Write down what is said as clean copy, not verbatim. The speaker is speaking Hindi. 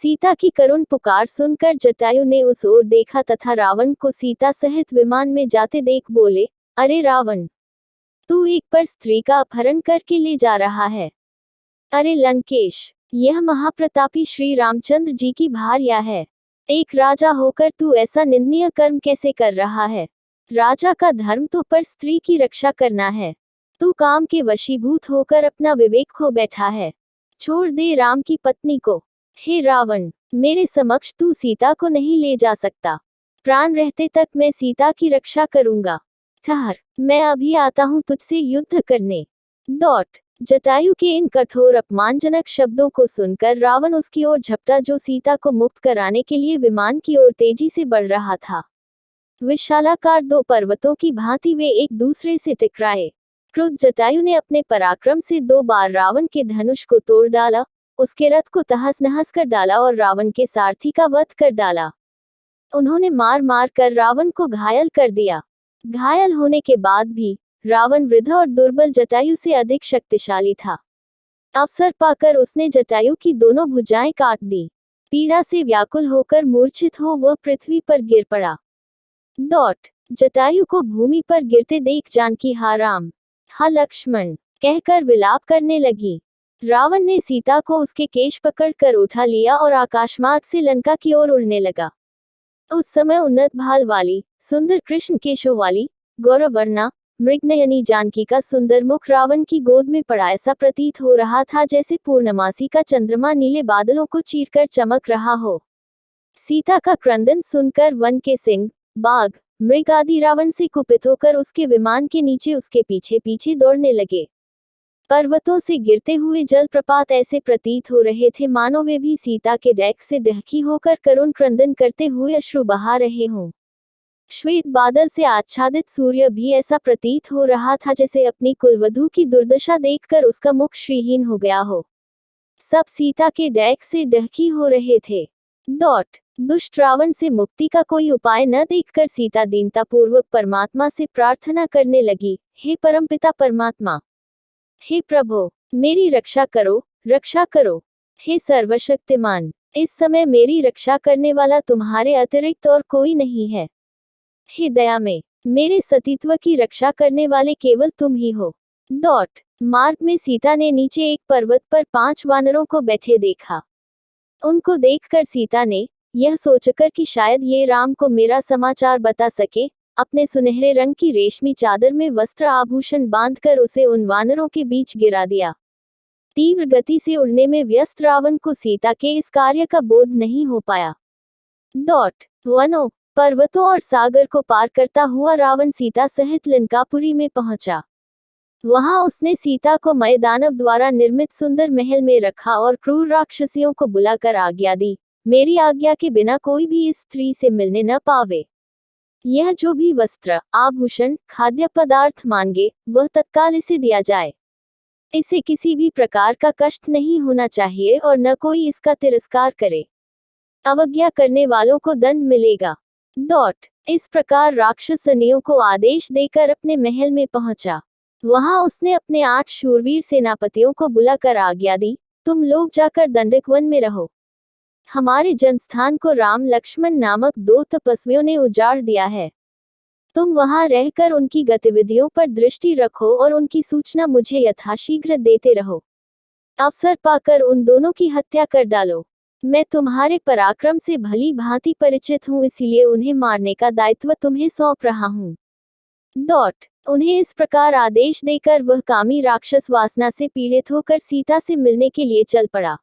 सीता की करुण पुकार सुनकर जटायु ने उस ओर देखा तथा रावण को सीता सहित विमान में जाते देख बोले, अरे रावण, तू एक पर स्त्री का अपहरण करके ले जा रहा है। अरे लंकेश, यह महाप्रतापी श्री रामचंद्र जी की भार्या है। एक राजा होकर तू ऐसा निंदनीय कर्म कैसे कर रहा है? राजा का धर्म तो पर स्त्री की रक्षा करना है। तू काम के वशीभूत होकर अपना विवेक खो बैठा है। छोड़ दे राम की पत्नी को। हे रावण, मेरे समक्ष तू सीता को नहीं ले जा सकता। प्राण रहते तक मैं सीता की रक्षा करूंगा। ठहर, मैं अभी आता हूं तुझसे युद्ध करने। जटायु के इन कठोर अपमानजनक शब्दों को सुनकर रावण उसकी ओर झपटा जो सीता को मुक्त कराने के लिए विमान की ओर तेजी से बढ़ रहा था। विशालाकार दो पर्वतों की भांति वे एक दूसरे से टकराए। क्रुद्ध जटायु ने अपने पराक्रम से 2 बार रावण के धनुष को तोड़ डाला, उसके रथ को तहस नहस कर डाला और रावण के सारथी का वध कर डाला। उन्होंने मार मार कर रावण को घायल कर दिया। घायल होने के बाद भी रावण वृद्ध और दुर्बल जटायु से अधिक शक्तिशाली था। अवसर पाकर उसने जटायु की दोनों भुजाएं काट दी। पीड़ा से व्याकुल होकर मूर्छित हो वह पृथ्वी पर गिर पड़ा। जटायु को भूमि पर गिरते देख जानकी हा राम, हा लक्ष्मण कहकर विलाप करने लगी। रावण ने सीता को उसके केश पकड़कर उठा लिया और आकाशमार्ग से लंका की ओर उड़ने लगा। उस समय उन्नत भाल वाली, सुंदर कृष्ण केशों वाली, गौरवर्णा, मृगनयनी जानकी का सुंदर मुख रावण की गोद में पड़ा ऐसा प्रतीत हो रहा था जैसे पूर्णमासी का चंद्रमा नीले बादलों को चीरकर चमक रहा हो। सीता का क्रंदन सुनकर वन के सिंह, बाघ, मृग आदि रावण से कुपित होकर उसके विमान के नीचे उसके पीछे पीछे दौड़ने लगे। पर्वतों से गिरते हुए जलप्रपात ऐसे प्रतीत हो रहे थे मानो वे भी सीता के डैक से डहकी होकर करुण क्रंदन करते हुए अश्रु बहा रहे हों। श्वेत बादल से आच्छादित सूर्य भी ऐसा प्रतीत हो रहा था जैसे अपनी कुलवधू की दुर्दशा देखकर उसका मुख श्रीहीन हो गया हो। सब सीता के डैक से डहकी हो रहे थे। दुष्ट रावण से मुक्ति का कोई उपाय न देखकर सीता दीनतापूर्वक परमात्मा से प्रार्थना करने लगी, हे परमपिता परमात्मा, हे प्रभु, मेरी रक्षा करो, रक्षा करो। हे सर्वशक्तिमान, इस समय मेरी रक्षा करने वाला तुम्हारे अतिरिक्त और कोई नहीं है। हे दया में, मेरे सतीत्व की रक्षा करने वाले केवल तुम ही हो। मार्ग में सीता ने नीचे एक पर्वत पर 5 वानरों को बैठे देखा। उनको देखकर सीता ने, यह सोचकर कि शायद ये राम को मेरा समाचार बता सके, अपने सुनहरे रंग की रेशमी चादर में वस्त्र आभूषण बांधकर उसे उन वानरों के बीच गिरा दिया। तीव्र गति से उड़ने में व्यस्त रावण को सीता के इस कार्य का बोध नहीं हो पाया। वनों, पर्वतों और सागर को पार करता हुआ रावण सीता सहित लंकापुरी में पहुंचा। वहां उसने सीता को मय दानव द्वारा निर्मित सुंदर महल में रखा और क्रूर राक्षसियों को बुलाकर आज्ञा दी, मेरी आज्ञा के बिना कोई भी इस स्त्री से मिलने न पावे। यह जो भी वस्त्र, आभूषण, खाद्य पदार्थ मांगे, वह तत्काल इसे दिया जाए। इसे किसी भी प्रकार का कष्ट नहीं होना चाहिए और न कोई इसका तिरस्कार करे। अवज्ञा करने वालों को दंड मिलेगा। इस प्रकार राक्षसनियों को आदेश देकर अपने महल में पहुंचा। वहां उसने अपने 8 शूरवीर सेनापतियों को बुलाकर आज्ञा दी, तुम लोग जाकर दंडक वन में रहो। हमारे जनस्थान को राम लक्ष्मण नामक 2 तपस्वियों ने उजाड़ दिया है। तुम वहां रहकर उनकी गतिविधियों पर दृष्टि रखो और उनकी सूचना मुझे यथाशीघ्र देते रहो। अवसर पाकर उन दोनों की हत्या कर डालो। मैं तुम्हारे पराक्रम से भली भांति परिचित हूँ, इसलिए उन्हें मारने का दायित्व तुम्हें सौंप रहा हूँ। उन्हें इस प्रकार आदेश देकर वह कामी राक्षस वासना से पीड़ित होकर सीता से मिलने के लिए चल पड़ा।